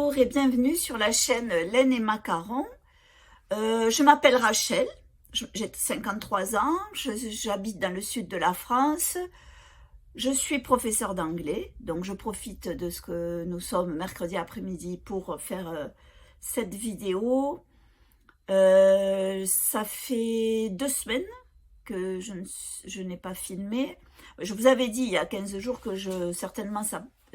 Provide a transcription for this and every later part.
Bonjour et bienvenue sur la chaîne Laine et Macarons. Je m'appelle Rachel, j'ai 53 ans, j'habite dans le sud de la France. Je suis professeure d'anglais, donc je profite de ce que nous sommes mercredi après-midi pour faire cette vidéo. Ça fait 2 semaines que je n'ai pas filmé. Je vous avais dit il y a 15 jours que certainement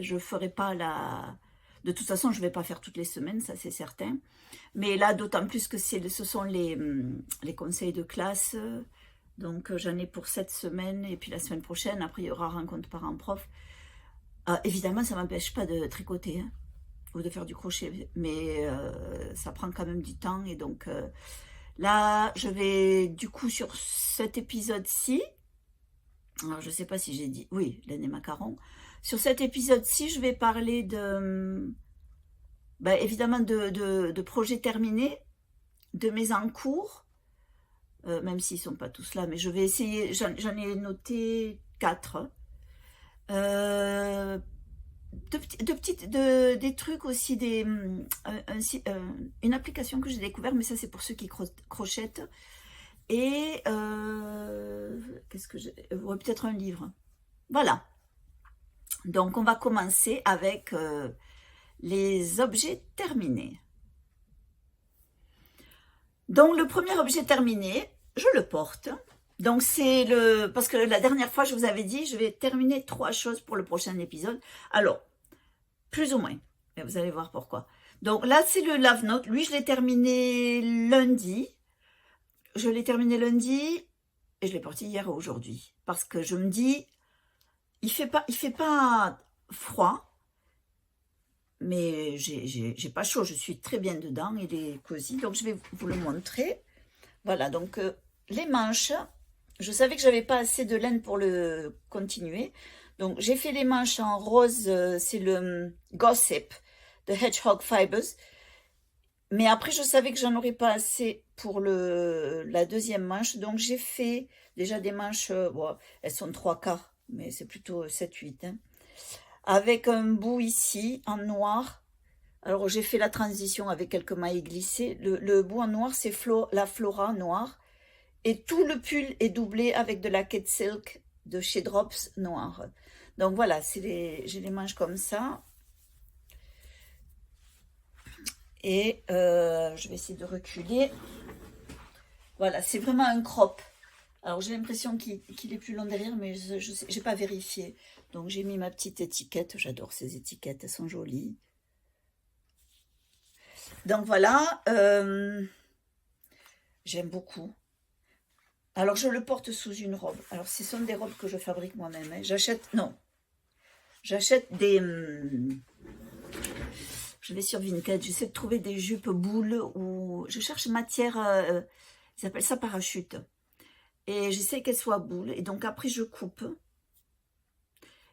je ferai pas la... De toute façon, je ne vais pas faire toutes les semaines, ça c'est certain. Mais là, d'autant plus que ce sont les conseils de classe. Donc j'en ai pour cette semaine et puis la semaine prochaine. Après, il y aura rencontre parents-prof. Évidemment, ça ne m'empêche pas de tricoter hein, ou de faire du crochet. Mais ça prend quand même du temps. Et donc là, je vais du coup sur cet épisode-ci. Alors, je ne sais pas si j'ai dit... Oui, Laine et Macarons. Sur cet épisode-ci, je vais parler évidemment de projets terminés, de mes en cours, même s'ils ne sont pas tous là, mais je vais essayer, j'en ai noté 4. Des trucs aussi, une application que j'ai découvert, mais ça c'est pour ceux qui crochettent. Et qu'est-ce que j'ai... Ouais, peut-être un livre. Voilà. Donc, on va commencer avec les objets terminés. Donc, le premier objet terminé, je le porte. Donc, c'est parce que la dernière fois, je vous avais dit, je vais terminer 3 choses pour le prochain épisode. Alors, plus ou moins. Et vous allez voir pourquoi. Donc, là, c'est le Love Note. Lui, je l'ai terminé lundi. Je l'ai terminé lundi et je l'ai porté hier ou aujourd'hui. Parce que je me dis... Il fait pas froid, mais j'ai pas chaud, je suis très bien dedans, il est cosy, donc je vais vous le montrer. Voilà, donc les manches, je savais que j'avais pas assez de laine pour le continuer, donc j'ai fait les manches en rose, c'est le Gossip de Hedgehog Fibers, mais après je savais que j'en aurais pas assez pour la deuxième manche, donc j'ai fait déjà des manches, bon, elles sont 3/4, mais c'est plutôt 7-8, hein, avec un bout ici en noir. Alors j'ai fait la transition avec quelques mailles glissées. Le bout en noir, c'est la Flora noire, et tout le pull est doublé avec de la Kate Silk de chez Drops noir. Donc voilà, j'ai les manches comme ça. Et je vais essayer de reculer. Voilà, c'est vraiment un crop. Alors, j'ai l'impression qu'il est plus long derrière, mais je n'ai pas vérifié. Donc, j'ai mis ma petite étiquette. J'adore ces étiquettes, elles sont jolies. Donc, voilà. J'aime beaucoup. Alors, je le porte sous une robe. Alors, ce sont des robes que je fabrique moi-même. Hein. J'achète des... je vais sur Vinted. J'essaie de trouver des jupes boules ou... Je cherche matière... ils appellent ça parachute. Et j'essaie qu'elle soit boule. Et donc après, je coupe.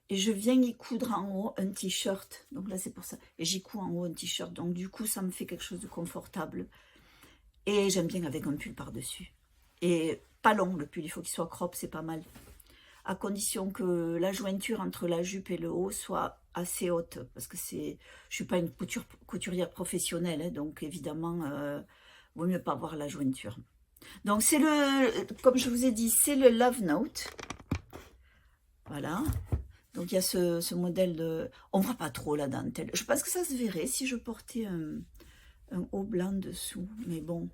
Et je viens y coudre en haut un t-shirt. Donc là, c'est pour ça. Et j'y couds en haut un t-shirt. Donc du coup, ça me fait quelque chose de confortable. Et j'aime bien avec un pull par-dessus. Et pas long, le pull. Il faut qu'il soit crop, c'est pas mal. À condition que la jointure entre la jupe et le haut soit assez haute. Parce que je suis pas une couturière professionnelle. Hein, donc évidemment, vaut mieux pas avoir la jointure. Donc, c'est comme je vous ai dit, c'est le Love Note. Voilà. Donc, il y a ce modèle de... On ne voit pas trop la dentelle. Je pense que ça se verrait si je portais un haut blanc dessous. Mais bon,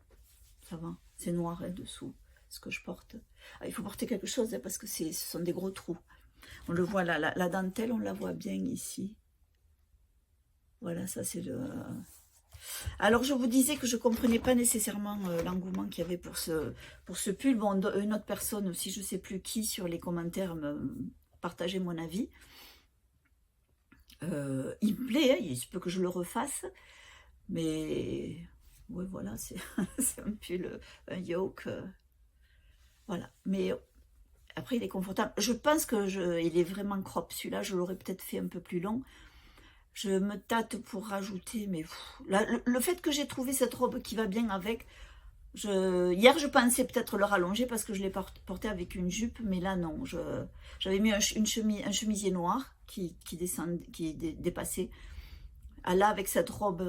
ça va. C'est noir hein, dessous, ce que je porte. Ah, il faut porter quelque chose hein, parce que ce sont des gros trous. On le voit là, la dentelle, on la voit bien ici. Voilà, ça c'est le... Alors, je vous disais que je ne comprenais pas nécessairement l'engouement qu'il y avait pour ce pull. Bon, une autre personne aussi, je ne sais plus qui, sur les commentaires, me partageait mon avis. Il me plaît, hein, il se peut que je le refasse. Mais, ouais, voilà, c'est un pull, un yoke. Voilà, mais après, il est confortable. Je pense qu'il est vraiment crop. Celui-là, je l'aurais peut-être fait un peu plus long. Je me tâte pour rajouter, mais le fait que j'ai trouvé cette robe qui va bien avec, hier je pensais peut-être le rallonger parce que je l'ai porté avec une jupe, mais là non, j'avais mis un chemisier noir qui dépassait là, avec cette robe,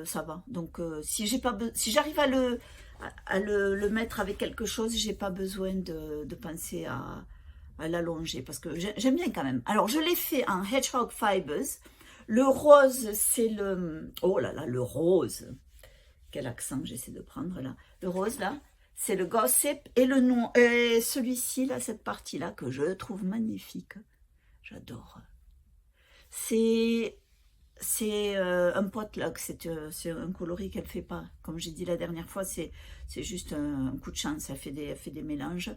ça va. Donc, si j'arrive à le mettre avec quelque chose, j'ai pas besoin de penser à l'allonger, parce que j'aime bien quand même. Alors, je l'ai fait en Hedgehog Fibers. Le rose, c'est le... Oh là là, le rose. Quel accent j'essaie de prendre là. Le rose, là, c'est le Gossip. Et le nom, et celui-ci, là, cette partie-là, que je trouve magnifique. J'adore. C'est un potluck, c'est un coloris qu'elle fait pas. Comme j'ai dit la dernière fois, c'est juste un coup de chance, elle fait des mélanges.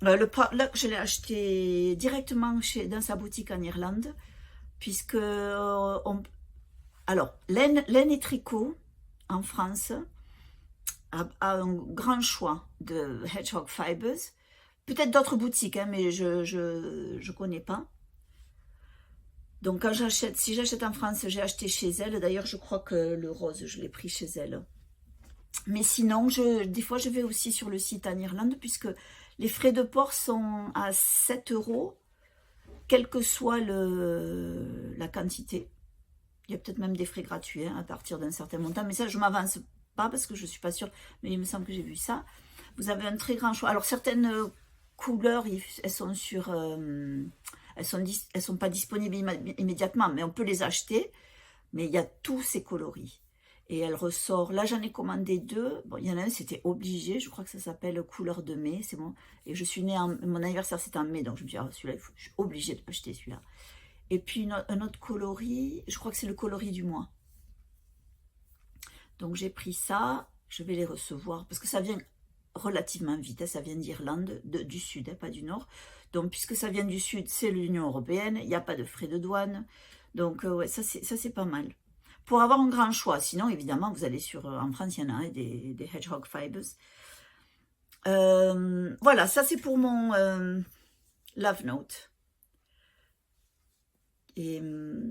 Le potluck, je l'ai acheté directement dans sa boutique en Irlande, puisque, alors, laine et tricot, en France, a un grand choix de Hedgehog Fibers. Peut-être d'autres boutiques, hein, mais je connais pas. Donc, quand si j'achète en France, j'ai acheté chez elle. D'ailleurs, je crois que le rose, je l'ai pris chez elle. Mais sinon, des fois, je vais aussi sur le site en Irlande, puisque les frais de port sont à 7 €, quelle que soit la quantité. Il y a peut-être même des frais gratuits, hein, à partir d'un certain montant. Mais ça, je ne m'avance pas, parce que je ne suis pas sûre. Mais il me semble que j'ai vu ça. Vous avez un très grand choix. Alors, certaines couleurs, elles sont sur... elles sont pas disponibles immédiatement, mais on peut les acheter. Mais il y a tous ces coloris. Et elle ressort. Là, j'en ai commandé 2. Bon, il y en a un, c'était obligé. Je crois que ça s'appelle Couleur de mai. C'est bon. Et je suis née mon anniversaire, c'était en mai. Donc, je me suis dit, ah, celui-là, je suis obligée de l'acheter, celui-là. Et puis, un autre coloris. Je crois que c'est le coloris du mois. Donc, j'ai pris ça. Je vais les recevoir. Parce que ça vient relativement vite. Hein, ça vient d'Irlande, du sud, hein, pas du nord. Donc, puisque ça vient du sud, c'est l'Union européenne. Il n'y a pas de frais de douane. Donc, ouais, ça, c'est pas mal. Pour avoir un grand choix. Sinon, évidemment, vous allez en France, il y en a, hein, des Hedgehog Fibers. Voilà, ça, c'est pour mon Love Note. Et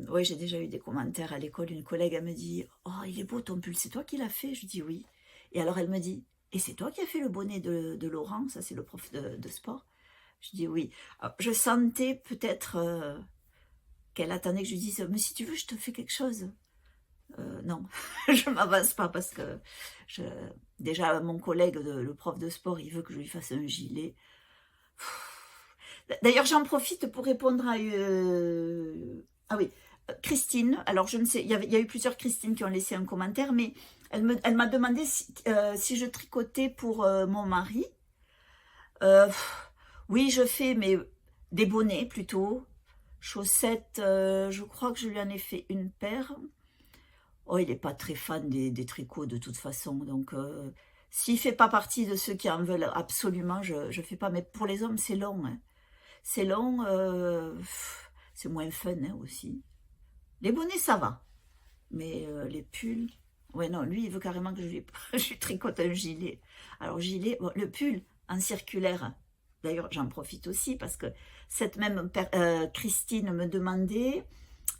ouais, j'ai déjà eu des commentaires à l'école. Une collègue, elle me dit, oh, il est beau ton pull, c'est toi qui l'as fait? Je dis oui. Et alors, elle me dit, et c'est toi qui as fait le bonnet de Laurent? Ça, c'est le prof de sport. Je dis oui. Alors, je sentais peut-être qu'elle attendait que je lui dise, mais si tu veux, je te fais quelque chose. Non, je ne m'avance pas, parce que déjà, mon collègue, le prof de sport, il veut que je lui fasse un gilet. D'ailleurs, j'en profite pour répondre à... ah oui, Christine. Alors, je ne sais, il y a eu plusieurs Christine qui ont laissé un commentaire, mais elle m'a demandé si je tricotais pour mon mari. Oui, je fais, mais des bonnets plutôt. Chaussettes, je crois que je lui en ai fait une paire. Oh, il n'est pas très fan des tricots de toute façon. Donc, s'il ne fait pas partie de ceux qui en veulent absolument, je ne fais pas. Mais pour les hommes, c'est long. Hein. C'est long, c'est moins fun, hein, aussi. Les bonnets, ça va. Mais les pulls... Ouais, non, lui, il veut carrément que je lui tricote un gilet. Alors, gilet, bon, le pull en circulaire. D'ailleurs, j'en profite aussi, parce que cette même Christine me demandait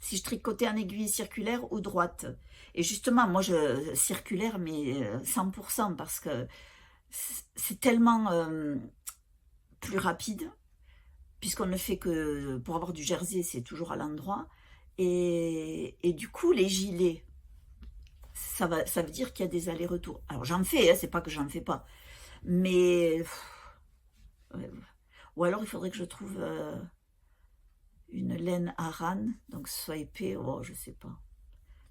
si je tricotais en aiguille circulaire ou droite. Et justement, moi, circulaire, mais 100%, parce que c'est tellement plus rapide, puisqu'on ne fait que, pour avoir du jersey, c'est toujours à l'endroit. Et du coup, les gilets, ça veut dire qu'il y a des allers-retours. Alors, j'en fais, hein, c'est pas que j'en fais pas. Mais... ou alors, il faudrait que je trouve une laine Aran, donc ce soit épais. Oh, je sais pas.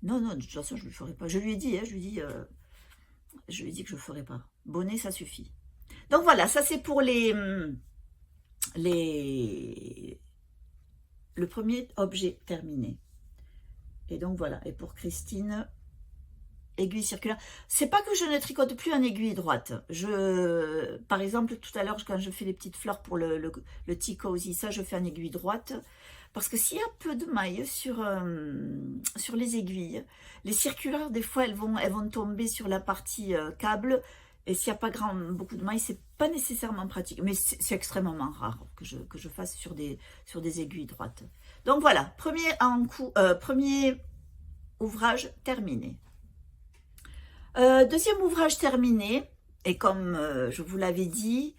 Non, de toute façon, je ne le ferai pas. Je lui ai dit, hein, je lui ai dit que je ne ferai pas. Bonnet, ça suffit. Donc voilà, ça c'est pour le premier objet terminé. Et donc voilà, et pour Christine, aiguille circulaire. C'est pas que je ne tricote plus en aiguille droite. Par exemple, tout à l'heure, quand je fais les petites fleurs pour le tea cozy, ça je fais en aiguille droite. Parce que s'il y a peu de mailles sur les aiguilles, les circulaires, des fois, elles vont tomber sur la partie câble. Et s'il n'y a pas beaucoup de mailles, c'est pas nécessairement pratique. Mais c'est extrêmement rare que je fasse sur des aiguilles droites. Donc voilà, premier ouvrage terminé. Deuxième ouvrage terminé, et comme je vous l'avais dit,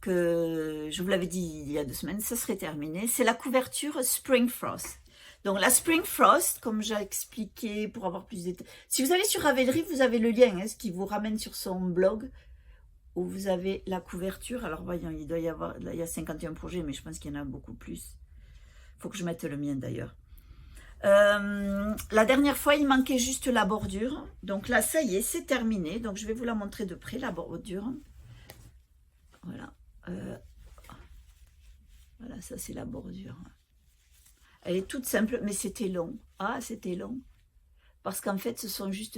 il y a 2 semaines, ça serait terminé, c'est la couverture Spring Frost. Donc la Spring Frost, comme j'ai expliqué pour avoir plus de détails. Si vous allez sur Ravelry, vous avez le lien, hein, ce qui vous ramène sur son blog, où vous avez la couverture. Alors voyons, il doit y avoir, là il y a 51 projets, mais je pense qu'il y en a beaucoup plus. Il faut que je mette le mien d'ailleurs. La dernière fois, il manquait juste la bordure. Donc là, ça y est, c'est terminé. Donc je vais vous la montrer de près, la bordure. Voilà. Voilà, ça c'est la bordure. Elle est toute simple, mais c'était long. Ah, c'était long. Parce qu'en fait, ce sont juste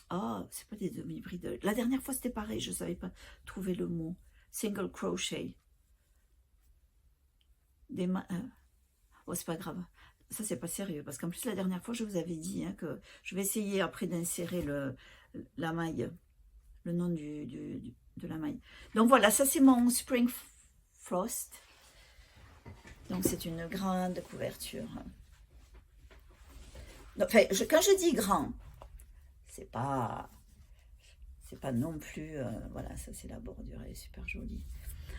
ah, c'est pas des demi-brides. La dernière fois, c'était pareil, je ne savais pas trouver le mot. Single crochet. Oh, c'est pas grave. Ça, c'est pas sérieux. Parce qu'en plus, la dernière fois, je vous avais dit hein, que je vais essayer après d'insérer la maille. Le nom de la maille. Donc voilà, ça c'est mon Spring Frost. Donc c'est une grande couverture. Donc, enfin, quand je dis grand, c'est pas non plus... voilà, ça c'est la bordure, elle est super jolie.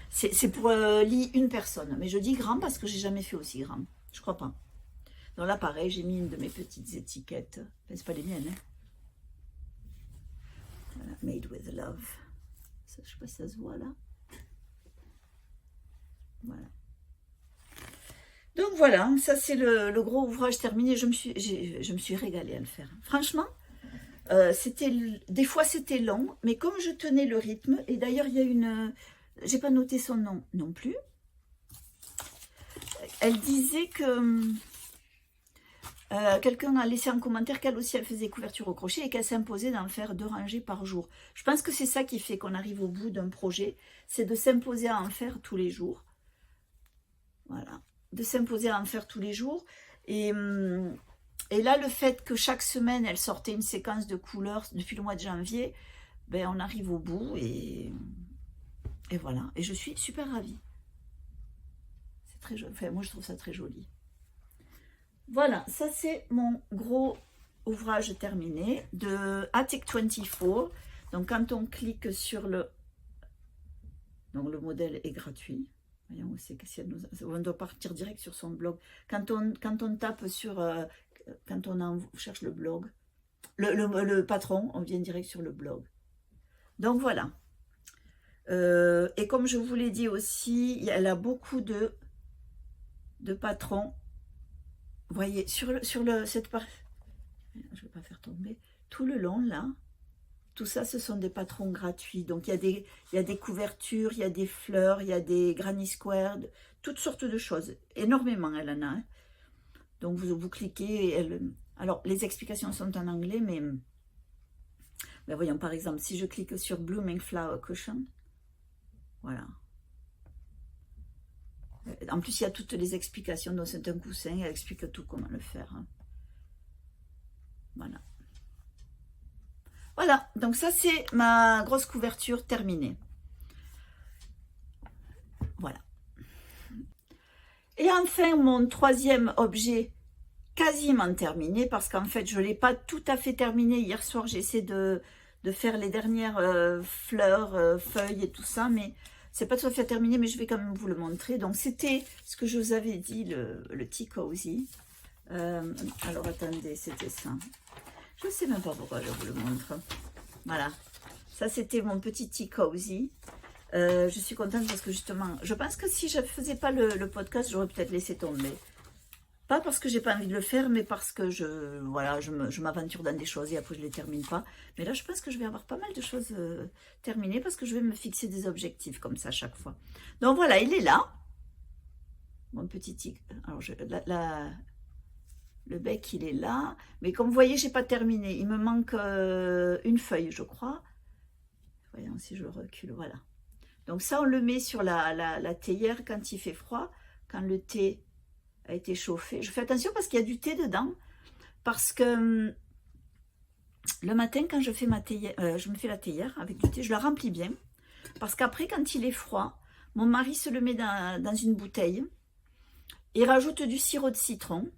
C'est pour lire une personne. Mais je dis grand parce que j'ai jamais fait aussi grand. Je crois pas. Donc là pareil, j'ai mis une de mes petites étiquettes. Enfin, c'est pas les miennes, hein. Voilà, made with love. Ça, je sais pas si ça se voit là. Voilà. Donc voilà, ça c'est le gros ouvrage terminé. Je me suis régalée à le faire. Franchement, des fois c'était long, mais comme je tenais le rythme, et d'ailleurs il y a une... J'ai pas noté son nom non plus. Elle disait que... quelqu'un a laissé un commentaire qu'elle aussi elle faisait couverture au crochet et qu'elle s'imposait d'en faire 2 rangées par jour. Je pense que c'est ça qui fait qu'on arrive au bout d'un projet, c'est de s'imposer à en faire tous les jours. Voilà, de s'imposer à en faire tous les jours. Et là, le fait que chaque semaine, elle sortait une séquence de couleurs depuis le mois de janvier, ben, on arrive au bout et voilà. Et je suis super ravie. C'est très joli. Enfin, moi, je trouve ça très joli. Voilà, ça c'est mon gros ouvrage terminé de Attic 24. Donc quand on clique sur donc le modèle est gratuit. Voyons où c'est on doit partir direct sur son blog. Quand on tape sur, quand on cherche le blog, le patron, on vient direct sur le blog. Donc voilà. Et comme je vous l'ai dit aussi, elle a beaucoup de patrons. Vous voyez, cette partie, je ne vais pas faire tomber, tout le long là, tout ça ce sont des patrons gratuits. Donc il y a des couvertures, il y a des fleurs, il y a des granny squares, toutes sortes de choses. Énormément elle en a. Hein. Donc vous cliquez, et alors les explications sont en anglais, mais voyons par exemple, si je clique sur Blooming Flower Cushion, voilà. En plus, il y a toutes les explications, donc c'est un coussin, elle explique tout comment le faire. Hein. Voilà. Voilà, donc ça c'est ma grosse couverture terminée. Voilà. Et enfin, mon troisième objet quasiment terminé, parce qu'en fait, je ne l'ai pas tout à fait terminé. Hier soir, j'ai essayé de faire les dernières fleurs, feuilles et tout ça, mais... C'est pas tout à fait terminé, mais je vais quand même vous le montrer. Donc, c'était ce que je vous avais dit, le Tea Cozy. Alors, attendez, c'était ça. Je ne sais même pas pourquoi je vous le montre. Voilà. Ça, c'était mon petit Tea Cozy. Je suis contente parce que, justement, je pense que si je ne faisais pas le podcast, j'aurais peut-être laissé tomber. Pas parce que j'ai pas envie de le faire, mais parce que je m'aventure dans des choses et après je les termine pas. Mais là, je pense que je vais avoir pas mal de choses terminées parce que je vais me fixer des objectifs comme ça à chaque fois. Donc voilà, il est là. Mon petit tic. Alors, le bec, il est là. Mais comme vous voyez, j'ai pas terminé. Il me manque une feuille, je crois. Voyons si je recule. Voilà. Donc ça, on le met sur la théière quand il fait froid. Quand le thé a été chauffé. Je fais attention parce qu'il y a du thé dedans. Parce que le matin, quand je fais je me fais la théière avec du thé, je la remplis bien. Parce qu'après, quand il est froid, mon mari se le met dans une bouteille. Il rajoute du sirop de citron.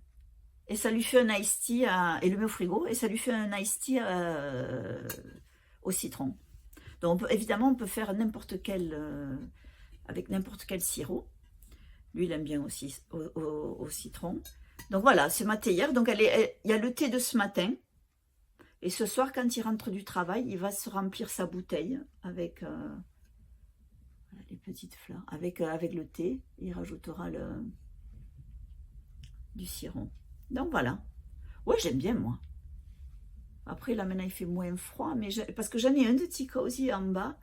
Et ça lui fait un iced tea, et le met au frigo. Et ça lui fait un iced tea au citron. Donc, évidemment, on peut faire n'importe quel avec n'importe quel sirop. Lui, il aime bien aussi au citron. Donc voilà, c'est ma théière. Donc il y a le thé de ce matin. Et ce soir, quand il rentre du travail, il va se remplir sa bouteille avec les petites fleurs, avec le thé. Il rajoutera du sirop. Donc voilà. Ouais, j'aime bien moi. Après, là, maintenant, il fait moins froid, mais parce que j'en ai un de Tea Cozy en bas,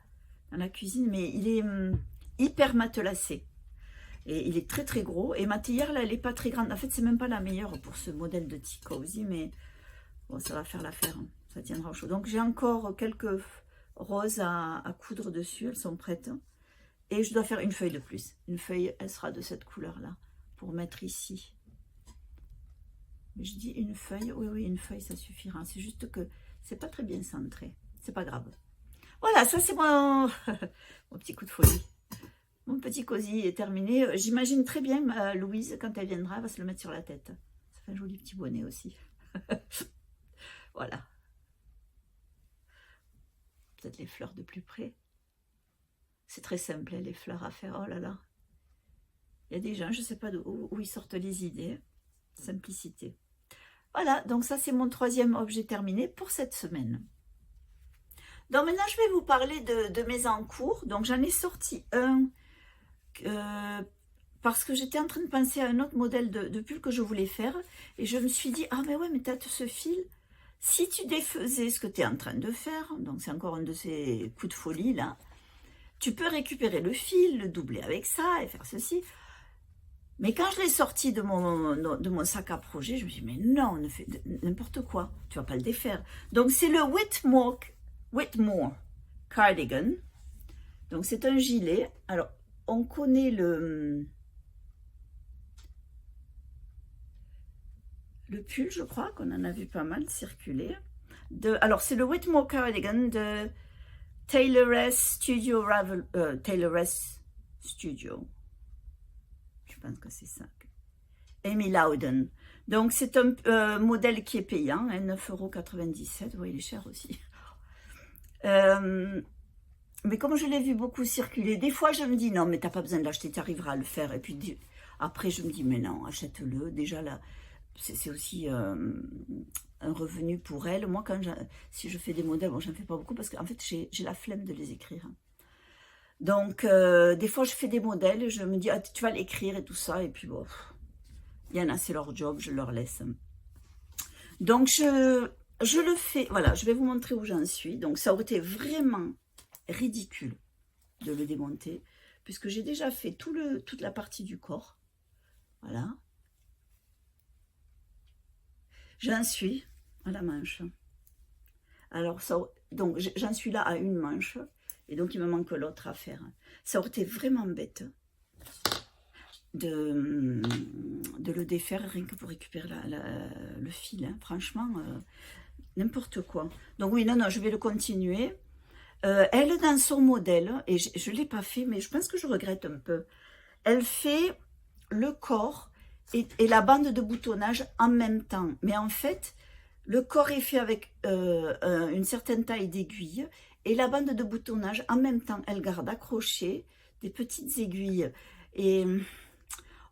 dans la cuisine, mais il est hyper matelassé. Et il est très, très gros. Et ma théière, là, elle n'est pas très grande. En fait, c'est même pas la meilleure pour ce modèle de Tea Cozy, mais bon, ça va faire l'affaire. Hein. Ça tiendra au chaud. Donc, j'ai encore quelques roses à coudre dessus. Elles sont prêtes. Et je dois faire une feuille de plus. Une feuille, elle sera de cette couleur-là, pour mettre ici. Je dis une feuille, oui, une feuille, ça suffira. C'est juste que c'est pas très bien centré. C'est pas grave. Voilà, ça c'est mon, mon petit coup de folie. Mon petit cosy est terminé. J'imagine très bien Louise, quand elle viendra, elle va se le mettre sur la tête. Ça fait un joli petit bonnet aussi. Voilà. Peut-être les fleurs de plus près. C'est très simple, hein, les fleurs à faire. Oh là là. Il y a des gens, je ne sais pas où ils sortent les idées. Simplicité. Voilà, donc ça c'est mon troisième objet terminé pour cette semaine. Donc maintenant je vais vous parler de mes encours. Donc j'en ai sorti un parce que j'étais en train de penser à un autre modèle de pull que je voulais faire. Et je me suis dit, ah mais ouais, mais t'as ce fil. Si tu défaisais ce que tu es en train de faire, donc c'est encore un de ces coups de folie là, tu peux récupérer le fil, le doubler avec ça et faire ceci. Mais quand je l'ai sorti de mon sac à projet, je me suis dit, mais non, ne fais n'importe quoi, tu vas pas le défaire. Donc c'est le Whitmore Cardigan. Donc c'est un gilet. Alors, on connaît le pull, je crois, qu'on en a vu pas mal circuler. Alors, c'est le Whitmore Cardigan de Taylor's Studio. Je pense que c'est ça. Amy Loudon. Donc, c'est un modèle qui est payant, hein, 9,97 €. Oui, il est cher aussi. Mais comme je l'ai vu beaucoup circuler, des fois, je me dis, non, mais tu n'as pas besoin de l'acheter, tu arriveras à le faire. Et puis, après, je me dis, mais non, achète-le. Déjà, là, c'est aussi un revenu pour elle. Moi, si je fais des modèles, bon, j'en fais pas beaucoup parce qu'en fait, j'ai la flemme de les écrire. Donc, des fois, je fais des modèles et je me dis, ah, tu vas l'écrire et tout ça. Et puis, bon, il y en a, c'est leur job, je leur laisse. Donc, je le fais. Voilà, je vais vous montrer où j'en suis. Donc, ça aurait été vraiment ridicule de le démonter puisque j'ai déjà fait toute la partie du corps. Voilà. J'en suis à la manche. Alors, donc j'en suis là à une manche. Et donc, il me manque l'autre à faire. Ça aurait été vraiment bête de le défaire rien que pour récupérer le fil. Hein. Franchement, n'importe quoi. Donc oui, non, je vais le continuer. Elle, dans son modèle, et je ne l'ai pas fait, mais je pense que je regrette un peu. Elle fait le corps et la bande de boutonnage en même temps. Mais en fait, le corps est fait avec une certaine taille d'aiguille et la bande de boutonnage, en même temps, elle garde accrochées des petites aiguilles. Et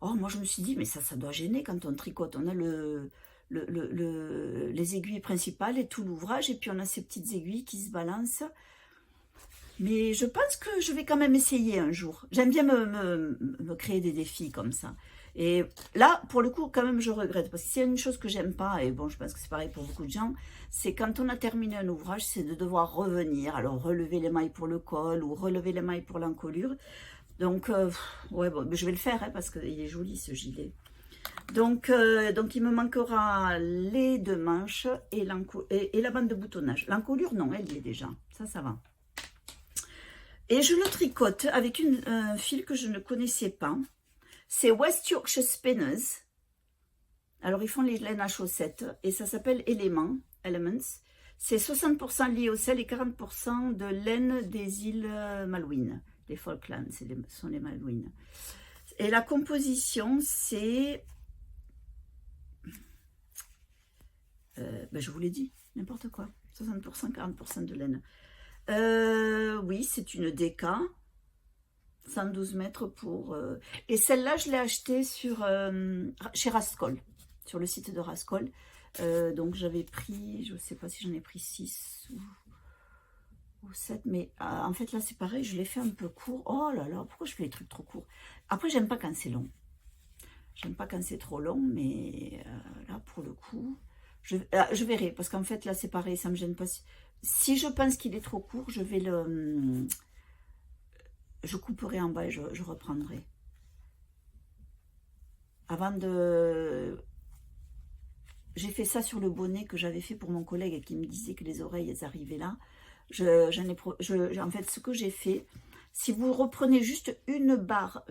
oh, moi, je me suis dit, mais ça doit gêner quand on tricote. On a les aiguilles principales et tout l'ouvrage, et puis on a ces petites aiguilles qui se balancent. Mais je pense que je vais quand même essayer un jour. J'aime bien me créer des défis comme ça. Et là, pour le coup, quand même, je regrette. Parce que s'il y a une chose que j'aime pas, et bon, je pense que c'est pareil pour beaucoup de gens, c'est quand on a terminé un ouvrage, c'est de devoir revenir. Alors, relever les mailles pour le col ou relever les mailles pour l'encolure. Donc, ouais, bon, je vais le faire, hein, parce qu'il est joli, ce gilet. Donc, il me manquera les deux manches et la bande de boutonnage. L'encolure, non, elle y est déjà. Ça va. Et je le tricote avec un fil que je ne connaissais pas. C'est West Yorkshire Spinners. Alors, ils font les laines à chaussettes et ça s'appelle Elements. C'est 60% lié au sel et 40% de laine des îles Malouines. Les Falklands, ce sont les Malouines. Et la composition, c'est... je vous l'ai dit, n'importe quoi. 60%, 40% de laine. Oui, c'est une déca. 112 mètres pour... Et celle-là, je l'ai achetée chez Rascol, sur le site de Rascol. Donc j'avais pris, je ne sais pas si j'en ai pris 6 ou 7, mais en fait là c'est pareil, je l'ai fait un peu court. Oh là là, pourquoi je fais les trucs trop courts? Après, j'aime pas quand c'est long. J'aime pas quand c'est trop long, mais là pour le coup, je verrai, parce qu'en fait là c'est pareil, ça me gêne pas. Si je pense qu'il est trop court, je couperai en bas et je reprendrai. Avant de... J'ai fait ça sur le bonnet que j'avais fait pour mon collègue et qui me disait que les oreilles elles arrivaient là. En fait, ce que j'ai fait, si vous reprenez juste une barre,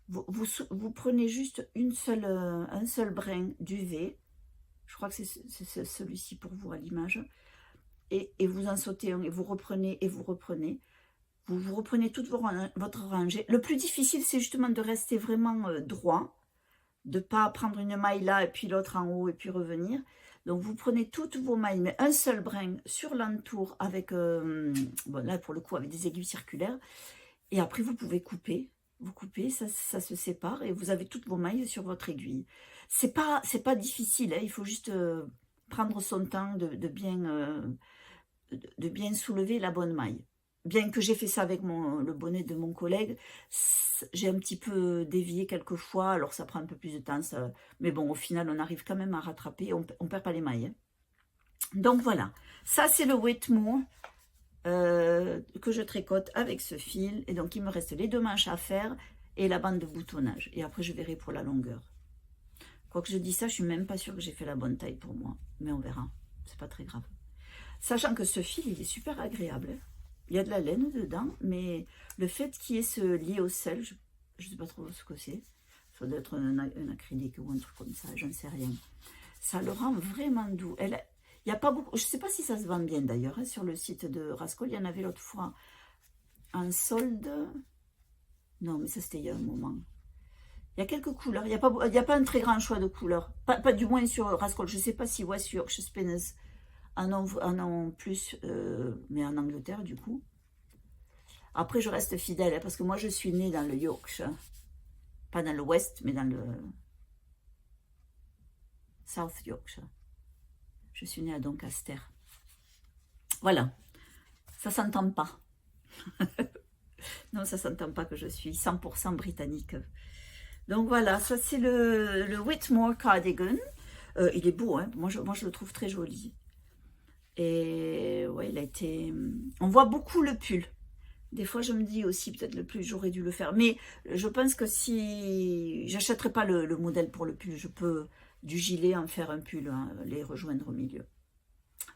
vous prenez juste un seul brin duvet, je crois que c'est celui-ci pour vous à l'image, et vous en sautez un, et vous reprenez, vous reprenez toute votre rangée. Le plus difficile, c'est justement de rester vraiment droit, de ne pas prendre une maille là, et puis l'autre en haut, et puis revenir. Donc, vous prenez toutes vos mailles, mais un seul brin sur l'entour, avec, bon, là, pour le coup, avec des aiguilles circulaires. Et après, vous pouvez couper. Vous coupez, ça se sépare, et vous avez toutes vos mailles sur votre aiguille. C'est pas difficile, hein, il faut juste prendre son temps de bien soulever la bonne maille. Bien que j'ai fait ça avec le bonnet de mon collègue, j'ai un petit peu dévié quelques fois, alors ça prend un peu plus de temps, mais bon, au final, on arrive quand même à rattraper, on ne perd pas les mailles. Hein. Donc voilà, ça c'est le Whitmore que je tricote avec ce fil, et donc il me reste les 2 manches à faire et la bande de boutonnage, et après je verrai pour la longueur. Quoique je dis ça, je suis même pas sûre que j'ai fait la bonne taille pour moi, mais on verra, c'est pas très grave. Sachant que ce fil, il est super agréable, hein. Il y a de la laine dedans, mais le fait qu'il y ait ce lyocell, je ne sais pas trop ce que c'est. Ça doit être un acrylique ou un truc comme ça, je ne sais rien. Ça le rend vraiment doux. Il y a pas beaucoup, je ne sais pas si ça se vend bien d'ailleurs, hein, sur le site de Rascol. Il y en avait l'autre fois en solde. Non, mais ça c'était il y a un moment. Il y a quelques couleurs. Il n'y a pas un très grand choix de couleurs. Pas du moins sur Rascol. Je ne sais pas si sur chez Spinners en ont plus, mais en Angleterre du coup. Après, je reste fidèle, hein, parce que moi, je suis née dans le Yorkshire. Pas dans le West, mais dans le South Yorkshire. Je suis née à Doncaster. Voilà. Ça s'entend pas. Non, ça s'entend pas que je suis 100% britannique. Donc voilà, ça c'est le Whitmore Cardigan. Il est beau, hein. Moi, je le trouve très joli. Et ouais, il a été... On voit beaucoup le pull. Des fois, je me dis aussi, peut-être le pull, j'aurais dû le faire. Mais je pense que si... J'achèterai pas le modèle pour le pull. Je peux, du gilet, en faire un pull, hein, les rejoindre au milieu.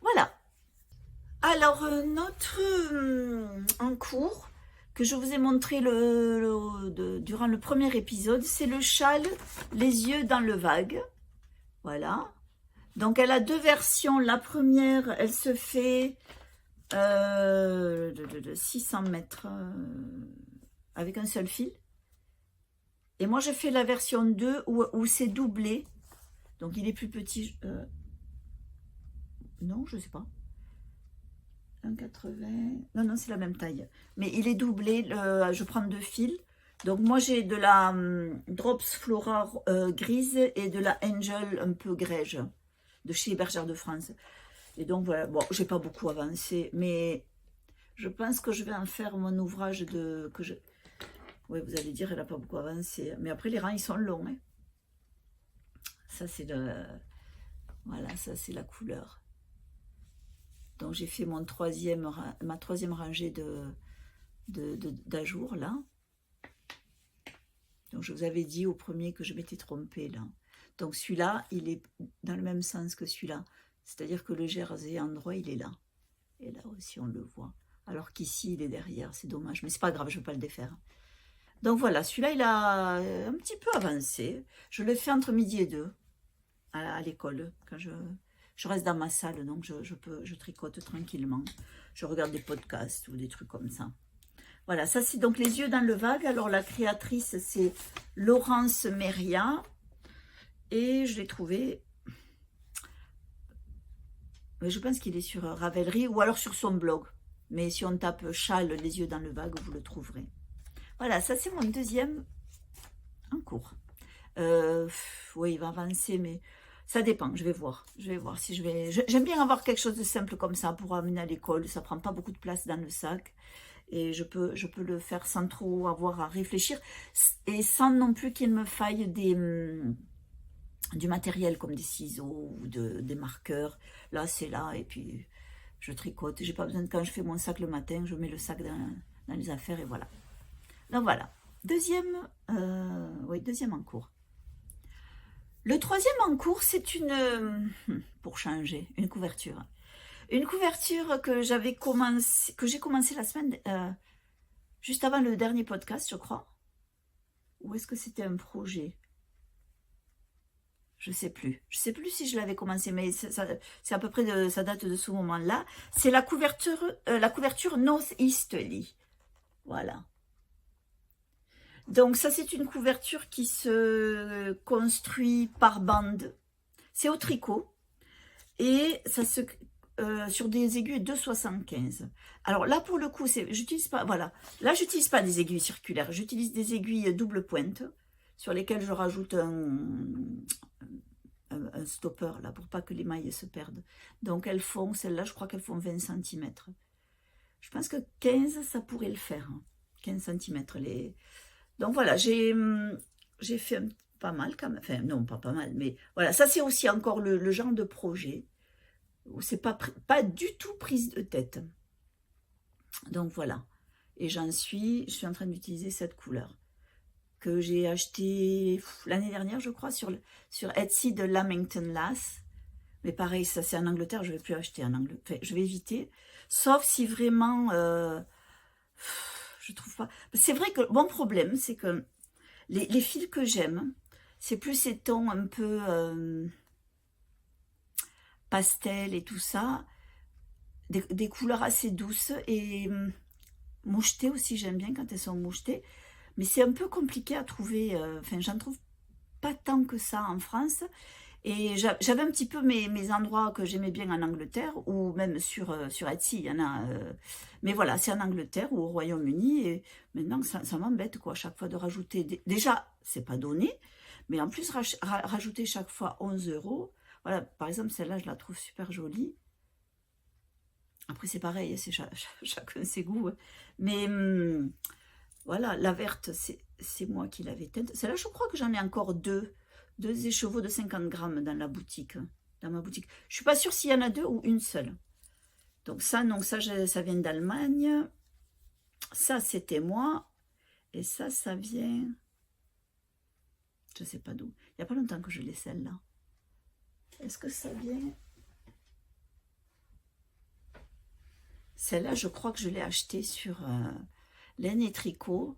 Voilà. Alors, notre en cours, que je vous ai montré durant le premier épisode, c'est le châle Les yeux dans le vague. Voilà. Donc, elle a 2 versions. La première, elle se fait de 600 mètres avec un seul fil. Et moi, je fais la version 2 où c'est doublé. Donc, il est plus petit. Non, je ne sais pas. 1,80. Non, c'est la même taille. Mais il est doublé. Je prends 2 fils. Donc, moi, j'ai de la Drops Flora grise et de la Angel un peu grège de chez Bergère de France. Et donc, voilà. Bon, j'ai pas beaucoup avancé, mais je pense que je vais en faire mon ouvrage Oui, vous allez dire, elle n'a pas beaucoup avancé. Mais après, les rangs, ils sont longs. Hein. Ça, c'est Voilà, ça, c'est la couleur. Donc, j'ai fait ma 3e rangée d'ajour, là. Donc, je vous avais dit au premier que je m'étais trompée, là. Donc, celui-là, il est dans le même sens que celui-là. C'est-à-dire que le jersey endroit, il est là. Et là aussi, on le voit. Alors qu'ici, il est derrière. C'est dommage. Mais c'est pas grave, je ne vais pas le défaire. Donc, voilà. Celui-là, il a un petit peu avancé. Je le fais entre midi et 2 à l'école. Quand je reste dans ma salle, donc je tricote tranquillement. Je regarde des podcasts ou des trucs comme ça. Voilà, ça c'est donc les yeux dans le vague. Alors la créatrice c'est Laurence Meria. Et je l'ai trouvé, je pense qu'il est sur Ravelry ou alors sur son blog. Mais si on tape châle les yeux dans le vague, vous le trouverez. Voilà, ça c'est mon deuxième en cours. Oui, il va avancer, mais ça dépend, je vais voir. Je vais voir si je vais... J'aime bien avoir quelque chose de simple comme ça pour amener à l'école. Ça prend pas beaucoup de place dans le sac. Et je peux le faire sans trop avoir à réfléchir. Et sans non plus qu'il me faille du matériel comme des ciseaux ou des marqueurs. Là, c'est là. Et puis, je tricote. J'ai pas besoin de... Quand je fais mon sac le matin, je mets le sac dans les affaires et voilà. Donc voilà. Deuxième en cours. Le troisième en cours, c'est pour changer, une couverture. Une couverture que j'ai commencé la semaine, juste avant le dernier podcast, je crois. Ou est-ce que c'était un projet? Je sais plus. Je sais plus si je l'avais commencé, mais c'est à peu près ça date de ce moment-là. C'est la couverture Northeasterly. Voilà. Donc ça, c'est une couverture qui se construit par bande. C'est au tricot. Et ça se sur des aiguilles 2,75. Alors là, pour le coup, j'utilise pas, voilà. Là, j'utilise pas des aiguilles circulaires. J'utilise des aiguilles double pointe sur lesquelles je rajoute un stopper là pour pas que les mailles se perdent. Donc elles font, celles-là, je crois qu'elles font 20 cm. Je pense que 15, ça pourrait le faire. 15 cm. Donc voilà, j'ai fait pas mal quand même. Enfin, non, pas mal, mais voilà. Ça, c'est aussi encore le genre de projet où c'est pas du tout prise de tête. Donc voilà. Et je suis en train d'utiliser cette couleur que j'ai acheté l'année dernière, je crois, sur Etsy de Lamington Lass. Mais pareil, ça c'est en Angleterre, je ne vais plus acheter en Angleterre. Enfin, je vais éviter. Sauf si vraiment, je trouve pas. C'est vrai que mon problème, c'est que les fils que j'aime, c'est plus ces tons un peu pastel et tout ça. Des couleurs assez douces et mouchetées aussi, j'aime bien quand elles sont mouchetées. Mais c'est un peu compliqué à trouver. Enfin, j'en trouve pas tant que ça en France. Et j'avais un petit peu mes endroits que j'aimais bien en Angleterre ou même sur Etsy. Il y en a. Mais voilà, c'est en Angleterre ou au Royaume-Uni. Et maintenant, ça m'embête quoi, chaque fois de rajouter. Déjà, c'est pas donné. Mais en plus, rajouter chaque fois 11 €. Voilà, par exemple, celle-là, je la trouve super jolie. Après, c'est pareil, c'est chacun ses goûts. Mais voilà, la verte, c'est moi qui l'avais teinte. Celle-là, je crois que j'en ai encore deux écheveaux de 50 grammes dans la boutique, dans ma boutique. Je suis pas sûre s'il y en a deux ou une seule. Donc ça, non, ça vient d'Allemagne. Ça, c'était moi. Et ça vient... Je sais pas d'où. Il n'y a pas longtemps que je l'ai, celle-là. Est-ce que ça vient... Celle-là, je crois que je l'ai achetée sur Laine et Tricot.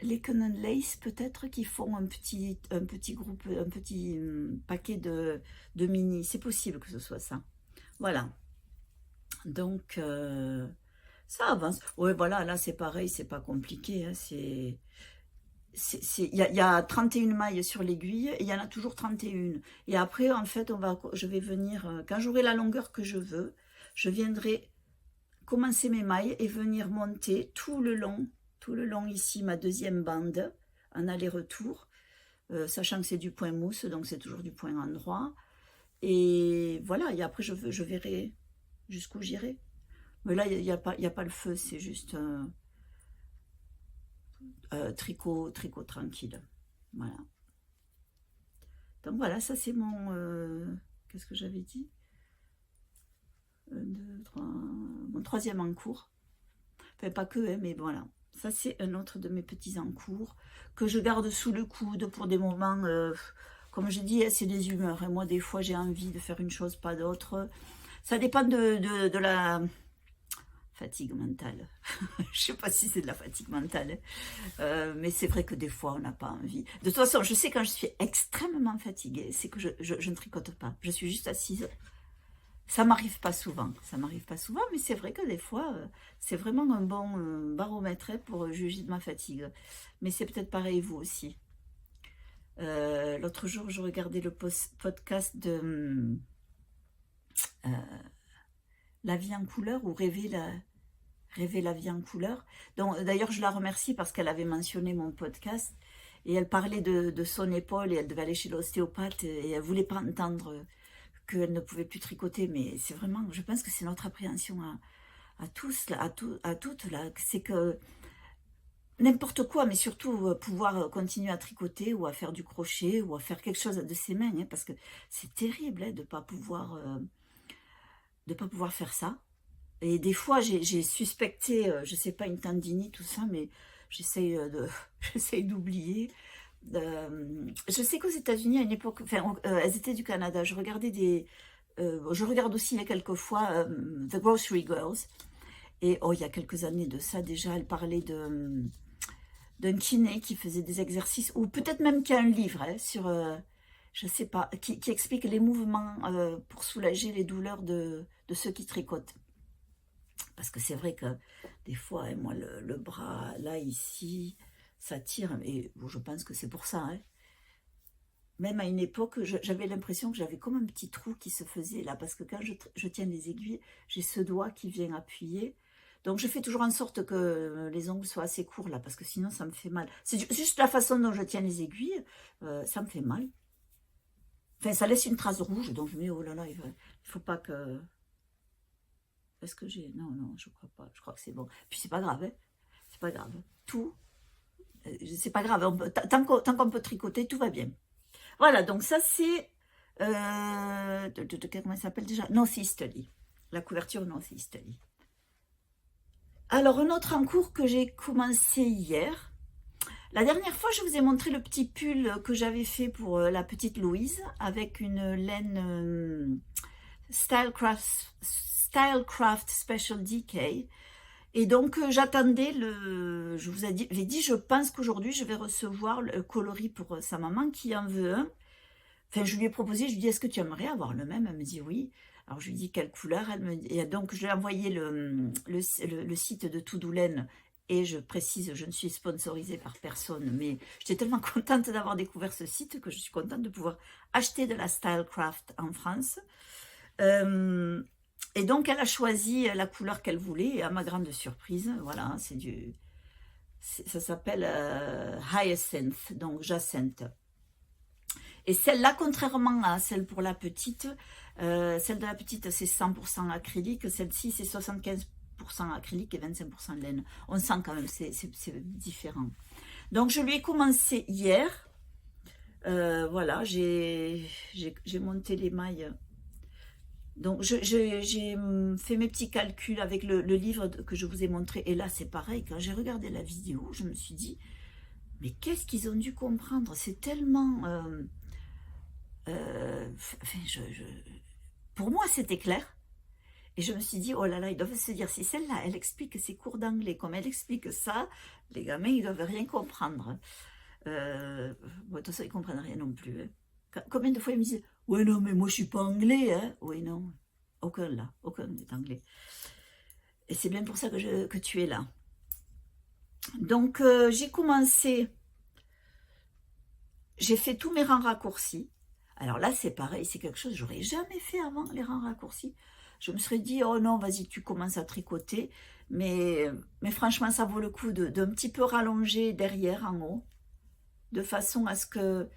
Les Canon Lace, peut-être, qui font un petit groupe, un petit paquet de mini. C'est possible que ce soit ça. Voilà. Donc, ça avance. Oui, voilà, là, c'est pareil, c'est pas compliqué. Hein, il y a 31 mailles sur l'aiguille et il y en a toujours 31. Et après, en fait, je vais venir, quand j'aurai la longueur que je veux, je viendrai commencer mes mailles et venir monter tout le long ici, ma deuxième bande, en aller-retour, sachant que c'est du point mousse, donc c'est toujours du point endroit. Et voilà, et après, je verrai jusqu'où j'irai. Mais là, il n'y a pas le feu, c'est juste tricot tranquille. Voilà. Donc voilà, ça c'est mon... qu'est-ce que j'avais dit 1, 2, 3... Mon troisième en cours. Enfin, pas que, hein, mais voilà. Ça, c'est un autre de mes petits encours que je garde sous le coude pour des moments, comme je dis, c'est des humeurs. Et moi, des fois, j'ai envie de faire une chose, pas d'autre. Ça dépend de la fatigue mentale. Je sais pas si c'est de la fatigue mentale. Mais c'est vrai que des fois, on n'a pas envie. De toute façon, je sais quand je suis extrêmement fatiguée, c'est que je ne tricote pas. Je suis juste assise. Ça m'arrive pas souvent, mais c'est vrai que des fois, c'est vraiment un bon baromètre pour juger de ma fatigue. Mais c'est peut-être pareil vous aussi. L'autre jour, je regardais le podcast de la vie en couleur ou rêver la vie en couleur. Donc, d'ailleurs, je la remercie parce qu'elle avait mentionné mon podcast et elle parlait de son épaule et elle devait aller chez l'ostéopathe et elle voulait pas entendre qu'elle ne pouvait plus tricoter. Mais c'est vraiment, je pense que c'est notre appréhension à tous, là, à toutes, là. C'est que n'importe quoi, mais surtout pouvoir continuer à tricoter ou à faire du crochet ou à faire quelque chose de ses mains, hein, parce que c'est terrible hein, de pas pouvoir faire ça. Et des fois, j'ai suspecté, je sais pas, une tendinite, tout ça, mais j'essaye j'essaye d'oublier. Je sais qu'aux États-Unis, à une époque, enfin, elles étaient du Canada. Je regarde aussi il y a quelques fois The Grocery Girls. Et oh, il y a quelques années de ça déjà, elle parlait d'un kiné qui faisait des exercices, ou peut-être même qu'il y a un livre hein, sur, je sais pas, qui explique les mouvements pour soulager les douleurs de ceux qui tricotent. Parce que c'est vrai que des fois, hein, moi, le bras, là, ici, ça tire. Et bon, je pense que c'est pour ça. Hein. Même à une époque, j'avais l'impression que j'avais comme un petit trou qui se faisait là. Parce que quand je tiens les aiguilles, j'ai ce doigt qui vient appuyer. Donc, je fais toujours en sorte que les ongles soient assez courts là. Parce que sinon, ça me fait mal. C'est juste la façon dont je tiens les aiguilles. Ça me fait mal. Enfin, ça laisse une trace rouge. Donc, je me dis, oh là là, il faut pas que... Est-ce que j'ai... Non, non, je crois pas. Je crois que c'est bon. Puis c'est pas grave, hein. C'est pas grave. Tout, c'est pas grave. Tant qu'on peut tricoter, tout va bien. Voilà, donc ça c'est... comment ça s'appelle déjà? Northeasterly. La couverture Northeasterly. Alors, un autre en cours que j'ai commencé hier. La dernière fois, je vous ai montré le petit pull que j'avais fait pour la petite Louise avec une laine Stylecraft Special DK. Et donc, j'attendais je vous avais dit, je pense qu'aujourd'hui, je vais recevoir le coloris pour sa maman qui en veut un. Enfin, je lui ai proposé, je lui ai dit, est-ce que tu aimerais avoir le même? Elle me dit oui. Alors, je lui ai dit, quelle couleur? Et donc, je lui ai envoyé le site de Toudoulaine. Et je précise, je ne suis sponsorisée par personne, mais j'étais tellement contente d'avoir découvert ce site que je suis contente de pouvoir acheter de la Stylecraft en France. Et donc, elle a choisi la couleur qu'elle voulait, et à ma grande surprise, voilà, ça s'appelle Hyacinth, donc Jacinthe. Et celle-là, contrairement à celle pour la petite, celle de la petite, c'est 100% acrylique, celle-ci, c'est 75% acrylique et 25% laine. On sent quand même, c'est différent. Donc, je lui ai commencé hier. Voilà, j'ai monté les mailles. Donc, j'ai fait mes petits calculs avec le livre que je vous ai montré. Et là, c'est pareil. Quand j'ai regardé la vidéo, je me suis dit, mais qu'est-ce qu'ils ont dû comprendre? C'est tellement... enfin, pour moi, c'était clair. Et je me suis dit, oh là là, ils doivent se dire, si celle-là, elle explique ses cours d'anglais, comme elle explique ça, les gamins, ils doivent rien comprendre. Bon, de toute façon, ils ne comprennent rien non plus. Hein. Combien de fois ils me disent, ouais, non, mais moi, je suis pas anglais. Hein. Oui, non, aucun là, aucun n'est anglais. Et c'est bien pour ça que tu es là. Donc, j'ai commencé, j'ai fait tous mes rangs raccourcis. Alors là, c'est pareil, c'est quelque chose que j'aurais jamais fait avant, les rangs raccourcis. Je me serais dit, oh non, vas-y, tu commences à tricoter. Mais franchement, ça vaut le coup d'un petit peu rallonger derrière, en haut, de façon à ce que,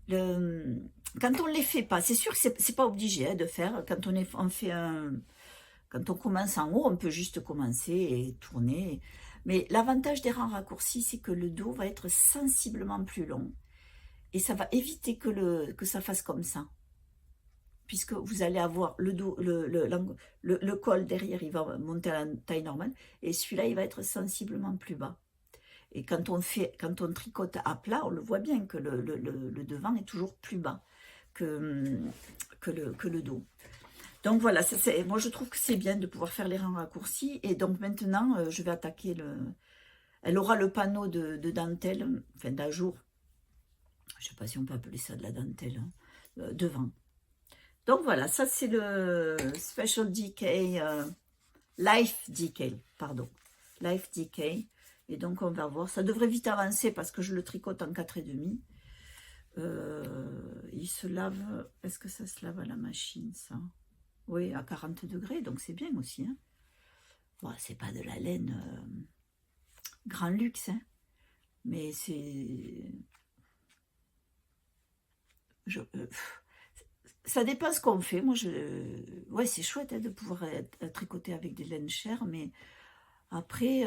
quand on ne les fait pas, c'est sûr que c'est pas obligé hein, de faire, quand quand on commence en haut, on peut juste commencer et tourner. Mais l'avantage des rangs raccourcis, c'est que le dos va être sensiblement plus long. Et ça va éviter que ça fasse comme ça. Puisque vous allez avoir le dos, le col derrière, il va monter à la taille normale. Et celui-là, il va être sensiblement plus bas. Et quand on tricote à plat, on le voit bien que le devant est toujours plus bas que le dos. Donc voilà, moi je trouve que c'est bien de pouvoir faire les rangs raccourcis. Et donc maintenant, je vais attaquer elle aura le panneau de dentelle, enfin d'ajour. Je ne sais pas si on peut appeler ça de la dentelle, hein, devant. Donc voilà, ça c'est le Special DK, Life DK, pardon. Life DK. Et donc on va voir, ça devrait vite avancer parce que je le tricote en 4,5. Il se lave, est-ce que ça se lave à la machine ça? Oui, à 40 degrés, donc c'est bien aussi. Hein. Bon, c'est pas de la laine grand luxe, hein, mais c'est... ça dépend ce qu'on fait. Moi, ouais, c'est chouette hein, de pouvoir tricoter avec des laines chères, mais après,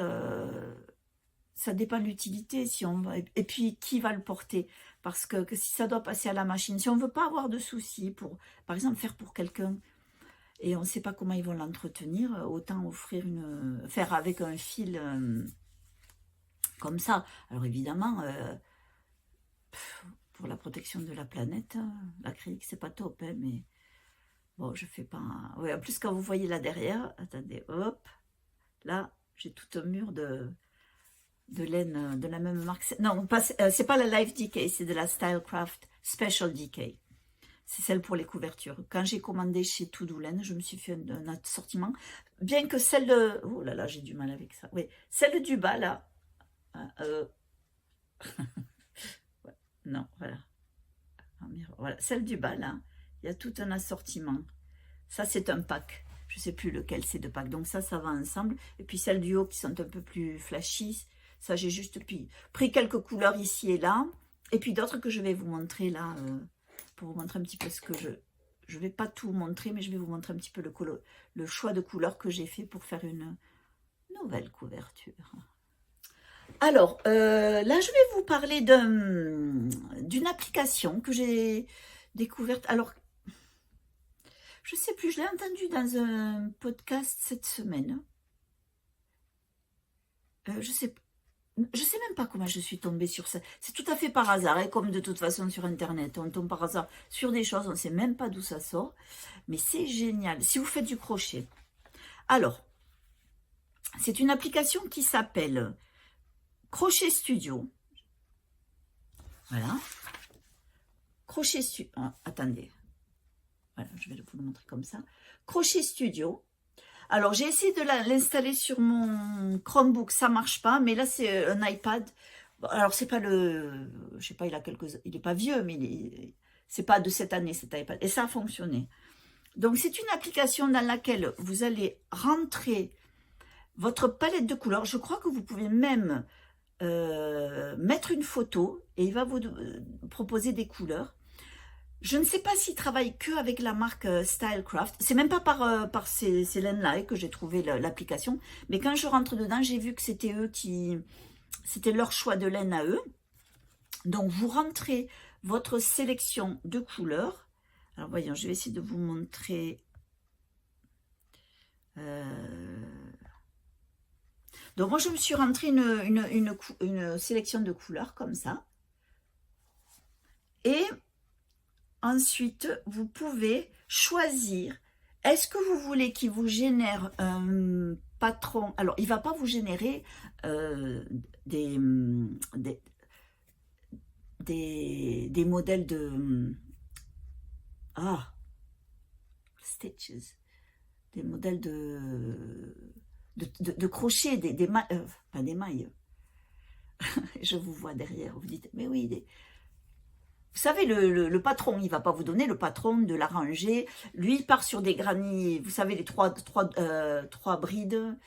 ça dépend de l'utilité. Si on va... Et puis, qui va le porter? Parce que si ça doit passer à la machine, si on ne veut pas avoir de soucis, pour, par exemple, faire pour quelqu'un, et on ne sait pas comment ils vont l'entretenir, autant offrir faire avec un fil comme ça. Alors évidemment, pour la protection de la planète, l'acrylique c'est pas top, hein, mais bon, je fais pas... Ouais, en plus quand vous voyez là derrière, attendez, hop, là, j'ai tout un mur de laine de la même marque. Non, c'est pas la Life Decay, c'est de la Stylecraft Special Decay. C'est celle pour les couvertures. Quand j'ai commandé chez Toudoulaine, je me suis fait un assortiment. Bien que celle de... Oh là là, j'ai du mal avec ça. Oui, celle du bas, là. Non, voilà. Voilà. Celle du bas, là, il y a tout un assortiment. Ça, c'est un pack. Je ne sais plus lequel c'est de pack. Donc ça va ensemble. Et puis celles du haut qui sont un peu plus flashy. Ça, j'ai juste pris quelques couleurs ici et là. Et puis d'autres que je vais vous montrer là... pour vous montrer un petit peu ce que je vais pas tout montrer, mais je vais vous montrer un petit peu le choix de couleurs que j'ai fait pour faire une nouvelle couverture. Alors, là, je vais vous parler d'une application que j'ai découverte. Alors, je sais plus, je l'ai entendue dans un podcast cette semaine. Je sais même pas comment je suis tombée sur ça. C'est tout à fait par hasard, hein, comme de toute façon sur Internet. On tombe par hasard sur des choses, on ne sait même pas d'où ça sort. Mais c'est génial. Si vous faites du crochet. Alors, c'est une application qui s'appelle Crochet Studio. Voilà. Crochet Studio. Ah, attendez. Voilà, je vais vous le montrer comme ça. Crochet Studio. Alors, j'ai essayé de l'installer sur mon Chromebook, ça marche pas, mais là, c'est un iPad. Alors, c'est pas le... Je sais pas, il n'est pas vieux, mais c'est pas de cette année, cet iPad. Et ça a fonctionné. Donc, c'est une application dans laquelle vous allez rentrer votre palette de couleurs. Je crois que vous pouvez même mettre une photo et il va vous proposer des couleurs. Je ne sais pas s'ils travaillent que avec la marque Stylecraft. C'est même pas par ces laines-là que j'ai trouvé l'application. Mais quand je rentre dedans, j'ai vu que c'était eux c'était leur choix de laine à eux. Donc, vous rentrez votre sélection de couleurs. Alors, voyons, je vais essayer de vous montrer. Donc, moi, je me suis rentré une sélection de couleurs comme ça. Et... ensuite, vous pouvez choisir, est-ce que vous voulez qu'il vous génère un patron? Alors, il ne va pas vous générer des modèles de... stitches. Des modèles de crochet, pas des mailles. Je vous vois derrière, vous dites, mais oui, vous savez, le patron, il ne va pas vous donner le patron de la rangée. Lui, il part sur des granny, vous savez, les trois brides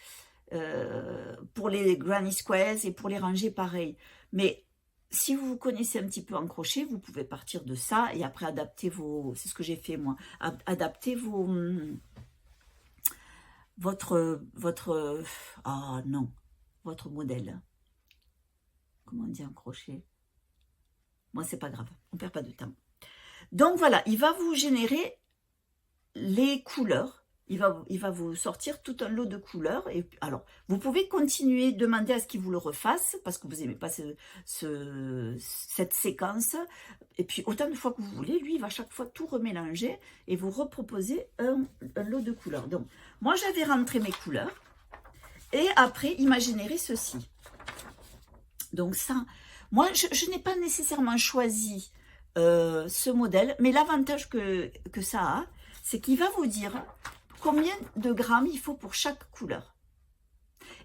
pour les granny squares et pour les ranger pareil. Mais si vous vous connaissez un petit peu en crochet, vous pouvez partir de ça et après adapter vos... C'est ce que j'ai fait moi. Adapter votre modèle. Comment on dit en crochet? Moi, c'est pas grave, on perd pas de temps. Donc voilà, il va vous générer les couleurs. Il va vous sortir tout un lot de couleurs. Et alors, vous pouvez continuer, demander à ce qu'il vous le refasse, parce que vous n'aimez pas cette séquence. Et puis, autant de fois que vous voulez, lui, il va chaque fois tout remélanger et vous reproposer un lot de couleurs. Donc, moi, j'avais rentré mes couleurs. Et après, il m'a généré ceci. Donc ça... Moi, je n'ai pas nécessairement choisi ce modèle, mais l'avantage que ça a, c'est qu'il va vous dire combien de grammes il faut pour chaque couleur.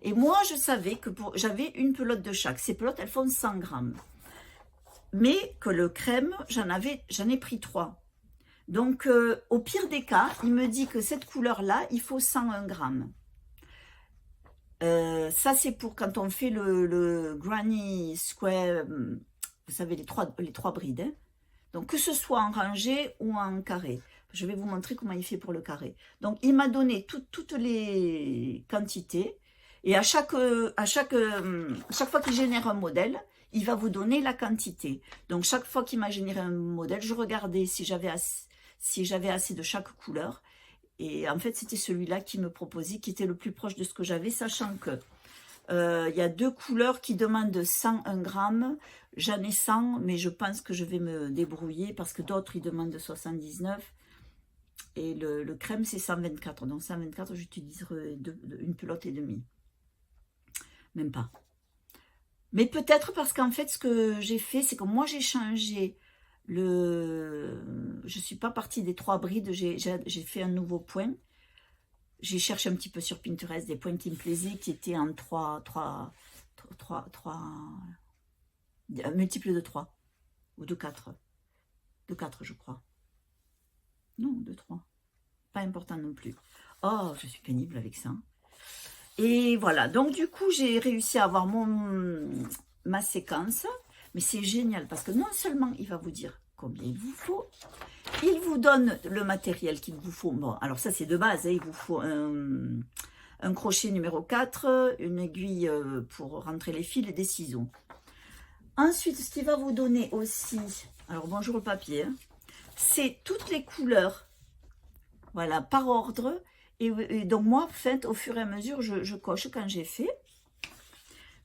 Et moi, je savais que j'avais une pelote de chaque. Ces pelotes, elles font 100 grammes. Mais que le crème, j'en ai pris 3. Donc, au pire des cas, il me dit que cette couleur-là, il faut 101 grammes. Ça, c'est pour quand on fait le Granny Square, vous savez, les trois brides. Hein. Donc, que ce soit en rangée ou en carré. Je vais vous montrer comment il fait pour le carré. Donc, il m'a donné toutes les quantités. Et à chaque fois qu'il génère un modèle, il va vous donner la quantité. Donc, chaque fois qu'il m'a généré un modèle, je regardais si j'avais assez de chaque couleur. Et en fait, c'était celui-là qui me proposait, qui était le plus proche de ce que j'avais, sachant que il y a 2 couleurs qui demandent 101 grammes. J'en ai 100, mais je pense que je vais me débrouiller parce que d'autres, ils demandent 79. Et le crème, c'est 124. Donc 124, j'utiliserai une pelote et demie. Même pas. Mais peut-être parce qu'en fait, ce que j'ai fait, c'est que moi, j'ai changé je ne suis pas partie des 3 brides, j'ai fait un nouveau point. J'ai cherché un petit peu sur Pinterest des points qui me plaisaient, qui étaient en 3 multiples de 3 ou de 4. De 4, je crois. Non, de 3. Pas important non plus. Oh, je suis pénible avec ça. Et voilà, donc du coup, j'ai réussi à avoir ma séquence. Mais c'est génial parce que non seulement il va vous dire combien il vous faut, il vous donne le matériel qu'il vous faut. Bon, alors ça c'est de base, hein, il vous faut un crochet numéro 4, une aiguille pour rentrer les fils et des ciseaux. Ensuite, ce qu'il va vous donner aussi, alors bonjour le papier, hein, c'est toutes les couleurs, voilà, par ordre. Et donc moi, en fait, au fur et à mesure, je coche quand j'ai fait.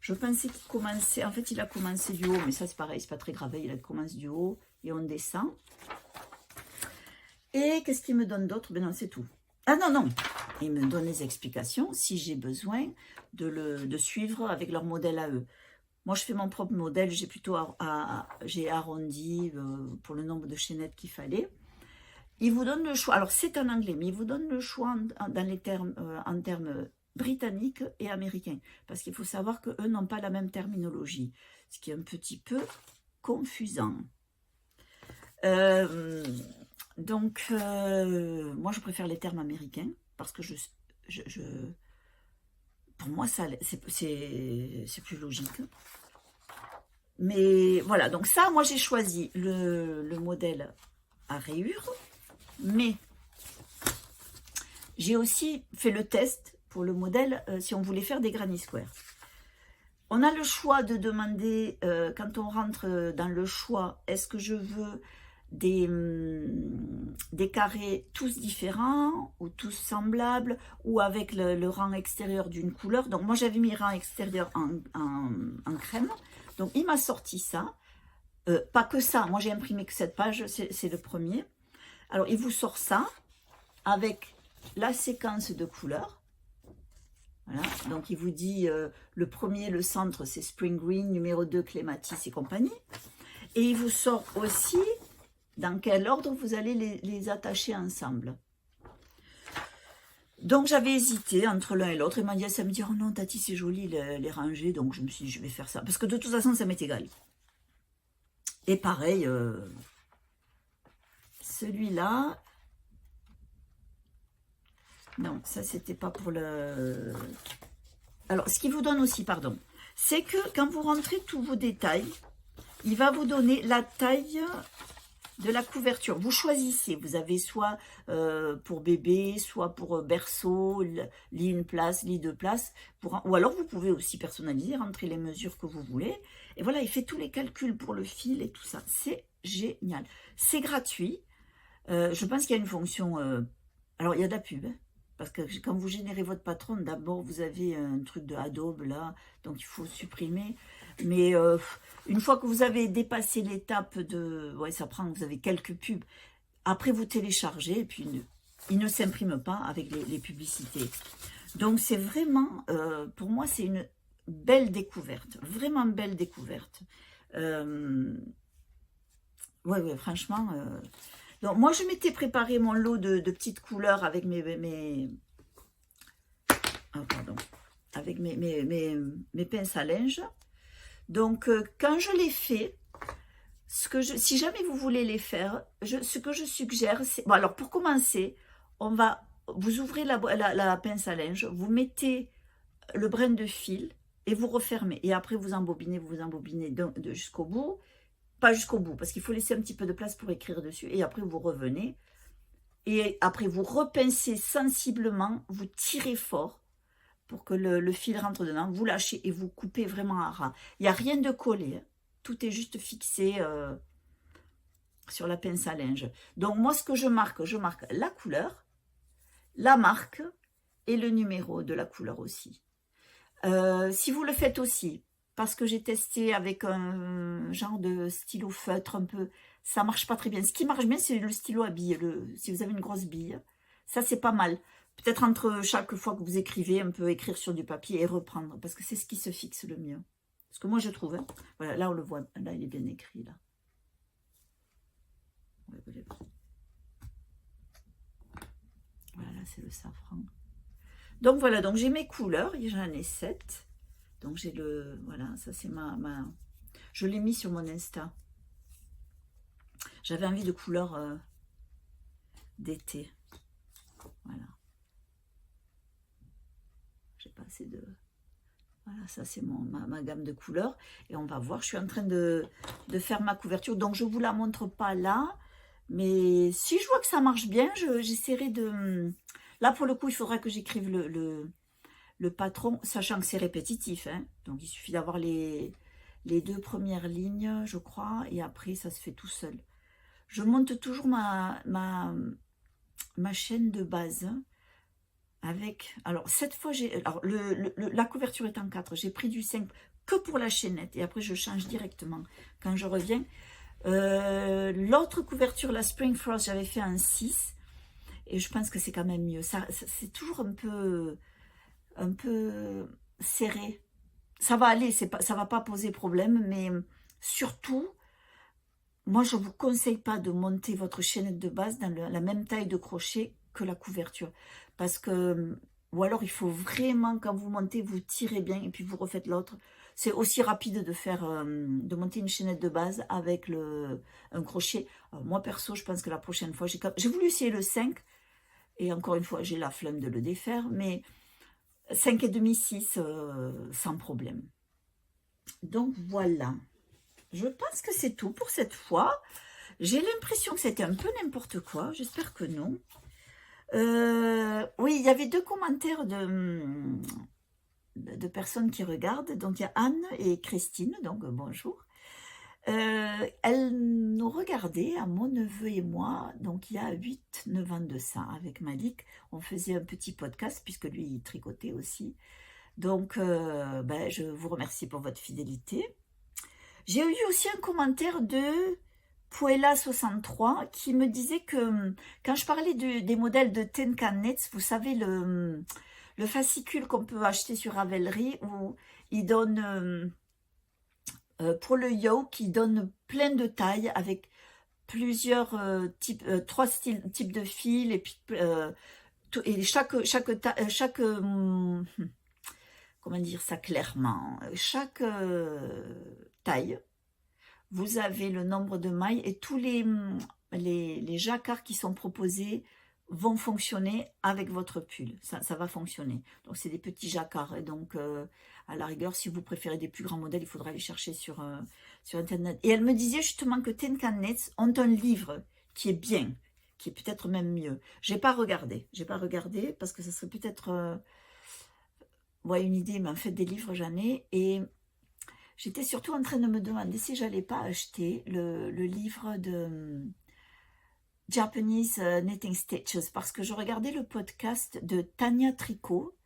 Je pensais qu'il commençait, en fait il a commencé du haut, mais ça c'est pareil, c'est pas très grave, il commence du haut et on descend. Et qu'est-ce qu'il me donne d'autre? Ben non, c'est tout. Ah non, non, il me donne les explications si j'ai besoin de suivre avec leur modèle à eux. Moi je fais mon propre modèle, j'ai plutôt j'ai arrondi pour le nombre de chaînettes qu'il fallait. Il vous donne le choix, alors c'est en anglais, mais il vous donne le choix dans les termes, en termes britanniques et américains. Parce qu'il faut savoir qu'eux n'ont pas la même terminologie, ce qui est un petit peu confusant. Donc, moi je préfère les termes américains, parce que pour moi c'est plus logique. Mais voilà, donc ça, moi j'ai choisi le modèle à rayures. Mais j'ai aussi fait le test pour le modèle si on voulait faire des granny square. On a le choix de demander, quand on rentre dans le choix, est-ce que je veux des carrés tous différents ou tous semblables ou avec le rang extérieur d'une couleur. Donc moi j'avais mis rang extérieur en crème. Donc il m'a sorti ça. Pas que ça, moi j'ai imprimé que cette page, c'est le premier. Alors, il vous sort ça avec la séquence de couleurs. Voilà, donc il vous dit le premier, le centre, c'est Spring Green, numéro 2, Clématis et compagnie. Et il vous sort aussi dans quel ordre vous allez les attacher ensemble. Donc, j'avais hésité entre l'un et l'autre. Il m'a dit, ça me dit, oh non, Tati, c'est joli les ranger. Donc, je me suis dit, je vais faire ça. Parce que de toute façon, ça m'est égal. Et pareil... celui-là, non, ça c'était pas pour le... Alors, ce qu'il vous donne aussi, pardon, c'est que quand vous rentrez tous vos détails, il va vous donner la taille de la couverture. Vous choisissez, vous avez soit pour bébé, soit pour berceau, lit une place, lit deux places, ou alors vous pouvez aussi personnaliser, rentrer les mesures que vous voulez. Et voilà, il fait tous les calculs pour le fil et tout ça. C'est génial. C'est gratuit. Je pense qu'il y a une fonction... alors, il y a de la pub, hein, parce que quand vous générez votre patron, d'abord, vous avez un truc de Adobe, là, donc il faut supprimer. Mais une fois que vous avez dépassé l'étape de... Ouais, ça prend, vous avez quelques pubs. Après, vous téléchargez, et puis il ne s'imprime pas avec les publicités. Donc, c'est vraiment... pour moi, c'est une belle découverte. Vraiment belle découverte. Ouais, franchement... Donc, moi, je m'étais préparé mon lot de petites couleurs avec avec mes pinces à linge. Donc, quand je l'ai fait, Si jamais vous voulez les faire, ce que je suggère, c'est... Bon, alors, pour commencer, vous ouvrez la pince à linge, vous mettez le brin de fil et vous refermez. Et après, vous embobinez jusqu'au bout. Pas jusqu'au bout, parce qu'il faut laisser un petit peu de place pour écrire dessus. Et après, vous revenez. Et après, vous repincez sensiblement, vous tirez fort pour que le fil rentre dedans. Vous lâchez et vous coupez vraiment à ras. Il n'y a rien de collé. Hein. Tout est juste fixé sur la pince à linge. Donc, moi, ce que je marque la couleur, la marque et le numéro de la couleur aussi. Si vous le faites aussi, parce que j'ai testé avec un genre de stylo feutre un peu, ça marche pas très bien. Ce qui marche bien, c'est le stylo à bille. Si vous avez une grosse bille, ça c'est pas mal. Peut-être entre chaque fois que vous écrivez, un peu écrire sur du papier et reprendre, parce que c'est ce qui se fixe le mieux. Ce que moi je trouve. Hein. Voilà, là on le voit, là il est bien écrit là. Voilà, c'est le safran. Donc voilà, donc j'ai mes couleurs, j'en ai 7. Donc j'ai voilà, ça c'est je l'ai mis sur mon Insta. J'avais envie de couleurs d'été. Voilà. J'ai pas assez de... Voilà, ça c'est ma gamme de couleurs. Et on va voir, je suis en train de faire ma couverture. Donc je ne vous la montre pas là. Mais si je vois que ça marche bien, j'essaierai de... Là pour le coup, il faudra que j'écrive le patron, sachant que c'est répétitif. Hein. Donc il suffit d'avoir les 2 premières lignes, je crois. Et après, ça se fait tout seul. Je monte toujours ma chaîne de base avec... Alors, cette fois, la couverture est en 4. J'ai pris du 5 que pour la chaînette. Et après, je change directement quand je reviens. L'autre couverture, la Spring Frost, j'avais fait un 6. Et je pense que c'est quand même mieux. C'est toujours un peu serré. Ça va aller, ça va pas poser problème. Mais surtout... Moi, je ne vous conseille pas de monter votre chaînette de base dans la même taille de crochet que la couverture. Parce que, ou alors il faut vraiment, quand vous montez, vous tirez bien et puis vous refaites l'autre. C'est aussi rapide de monter une chaînette de base avec un crochet. Alors, moi, perso, je pense que la prochaine fois, j'ai voulu essayer le 5. Et encore une fois, j'ai la flemme de le défaire. Mais 5,5, 6, sans problème. Donc, voilà. Je pense que c'est tout pour cette fois. J'ai l'impression que c'était un peu n'importe quoi. J'espère que non. Oui, il y avait 2 commentaires de personnes qui regardent. Donc, il y a Anne et Christine. Donc, bonjour. Elles nous regardaient, à mon neveu et moi, donc il y a 8-9 ans de ça. Avec Malik, on faisait un petit podcast, puisque lui, il tricotait aussi. Donc, je vous remercie pour votre fidélité. J'ai eu aussi un commentaire de Puella63 qui me disait que quand je parlais des modèles de Tenkan-Nets, vous savez, le fascicule qu'on peut acheter sur Ravelry où il donne, pour le yoke, il donne plein de tailles avec plusieurs types, 3 types de fils et puis et chaque comment dire ça clairement, chaque taille, vous avez le nombre de mailles et tous les jacquards qui sont proposés vont fonctionner avec votre pull. Ça va fonctionner. Donc, c'est des petits jacquards. Et donc, à la rigueur, si vous préférez des plus grands modèles, il faudra les chercher sur Internet. Et elle me disait justement que Tenkan-Nets ont un livre qui est bien, qui est peut-être même mieux. J'ai pas regardé parce que ça serait peut-être une idée, mais en fait, des livres, j'en ai. Et j'étais surtout en train de me demander si j'allais pas acheter le livre de Japanese Knitting Stitches, parce que je regardais le podcast de Tania Tricot.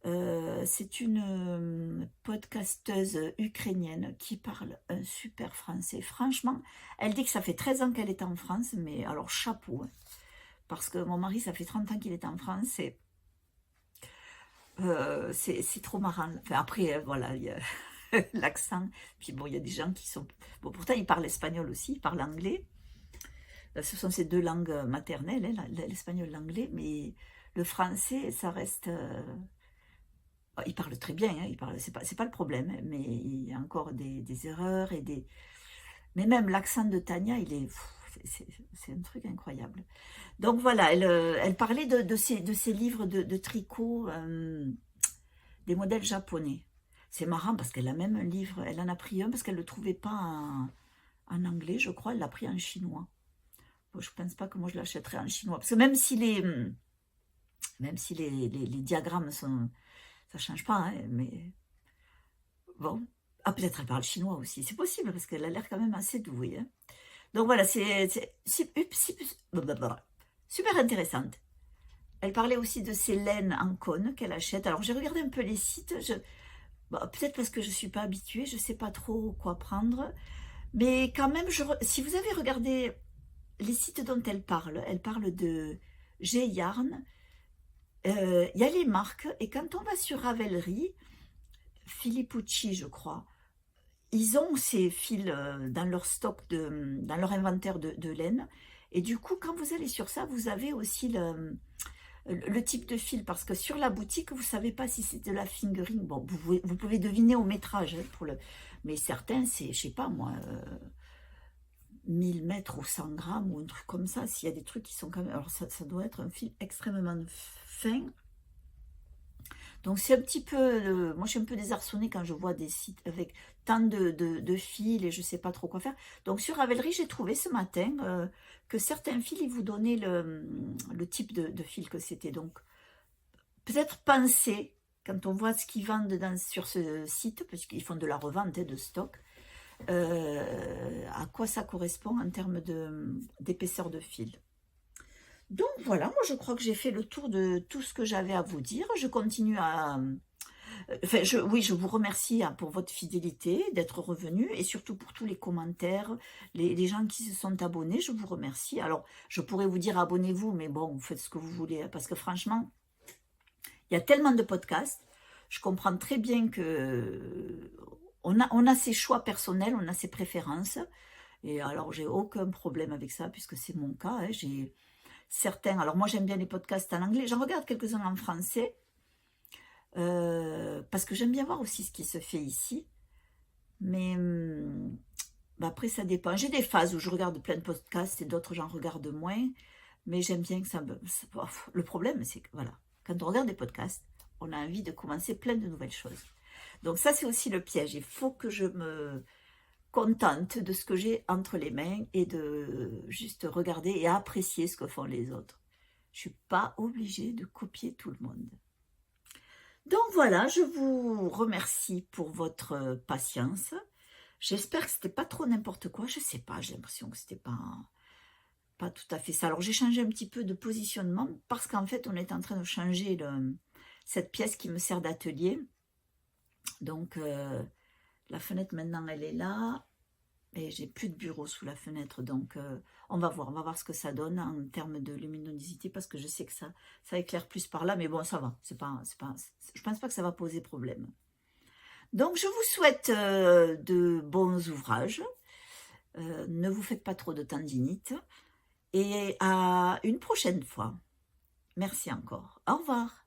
C'est une podcasteuse ukrainienne qui parle un super français. Franchement, elle dit que ça fait 13 ans qu'elle est en France, mais alors chapeau, hein, parce que mon mari, ça fait 30 ans qu'il est en France, et c'est trop marrant. Enfin, après, voilà, il y a l'accent. Puis bon, il y a des gens qui sont... Bon, pourtant, ils parlent espagnol aussi, ils parlent anglais. Ce sont ces 2 langues maternelles, hein, l'espagnol et l'anglais. Mais le français, ça reste... Ils parlent très bien, hein, c'est pas le problème. Mais il y a encore des erreurs et des... Mais même l'accent de Tania, il est... C'est un truc incroyable. Donc voilà, elle parlait de ces livres de tricot, des modèles japonais. C'est marrant parce qu'elle a même un livre, elle en a pris un parce qu'elle ne le trouvait pas en anglais, je crois, elle l'a pris en chinois. Bon, je ne pense pas que moi je l'achèterais en chinois. Parce que même si les diagrammes sont... Ça ne change pas, hein, mais bon. Ah, peut-être elle parle chinois aussi. C'est possible parce qu'elle a l'air quand même assez douée. Hein. Donc voilà, super intéressante. Elle parlait aussi de ces laines en cône qu'elle achète. Alors j'ai regardé un peu les sites. Peut-être parce que je ne suis pas habituée, je ne sais pas trop quoi prendre. Mais quand même, si vous avez regardé les sites dont elle parle de G-Yarn, il y a les marques. Et quand on va sur Ravelry, Filippucci, je crois, ils ont ces fils dans leur stock, dans leur inventaire de laine. Et du coup, quand vous allez sur ça, vous avez aussi le type de fil. Parce que sur la boutique, vous ne savez pas si c'est de la fingering. Bon, vous pouvez deviner au métrage. Hein, mais certains, c'est, je sais pas moi, 1000 mètres ou 100 grammes ou un truc comme ça. S'il y a des trucs qui sont quand même... Alors ça doit être un fil extrêmement fin. Donc c'est un petit peu, moi je suis un peu désarçonnée quand je vois des sites avec tant de fils et je ne sais pas trop quoi faire. Donc sur Ravelry, j'ai trouvé ce matin que certains fils, ils vous donnaient le type de fil que c'était. Donc peut-être penser, quand on voit ce qu'ils vendent sur ce site, parce qu'ils font de la revente de stock, à quoi ça correspond en termes d'épaisseur de fil. Donc voilà, moi je crois que j'ai fait le tour de tout ce que j'avais à vous dire. Je continue à... Enfin, oui, je vous remercie pour votre fidélité, d'être revenu et surtout pour tous les commentaires, les gens qui se sont abonnés, je vous remercie. Alors, je pourrais vous dire abonnez-vous, mais bon, vous faites ce que vous voulez, hein, parce que franchement, il y a tellement de podcasts, je comprends très bien que on a ses choix personnels, on a ses préférences, et alors j'ai aucun problème avec ça, puisque c'est mon cas, hein, j'ai... Certains, alors moi j'aime bien les podcasts en anglais, j'en regarde quelques-uns en français, parce que j'aime bien voir aussi ce qui se fait ici, mais après ça dépend. J'ai des phases où je regarde plein de podcasts et d'autres j'en regarde moins, mais j'aime bien que le problème c'est que voilà, quand on regarde des podcasts, on a envie de commencer plein de nouvelles choses. Donc ça c'est aussi le piège, il faut que je me contente de ce que j'ai entre les mains et de juste regarder et apprécier ce que font les autres. Je ne suis pas obligée de copier tout le monde. Donc voilà, je vous remercie pour votre patience. J'espère que c'était pas trop n'importe quoi. Je sais pas, j'ai l'impression que c'était pas tout à fait ça. Alors j'ai changé un petit peu de positionnement parce qu'en fait on est en train de changer cette pièce qui me sert d'atelier. Donc la fenêtre maintenant elle est là. Et j'ai plus de bureau sous la fenêtre, donc on va voir ce que ça donne en termes de luminosité, parce que je sais que ça éclaire plus par là, mais bon, ça va, je pense pas que ça va poser problème. Donc je vous souhaite de bons ouvrages, ne vous faites pas trop de tendinite, et à une prochaine fois. Merci encore, au revoir.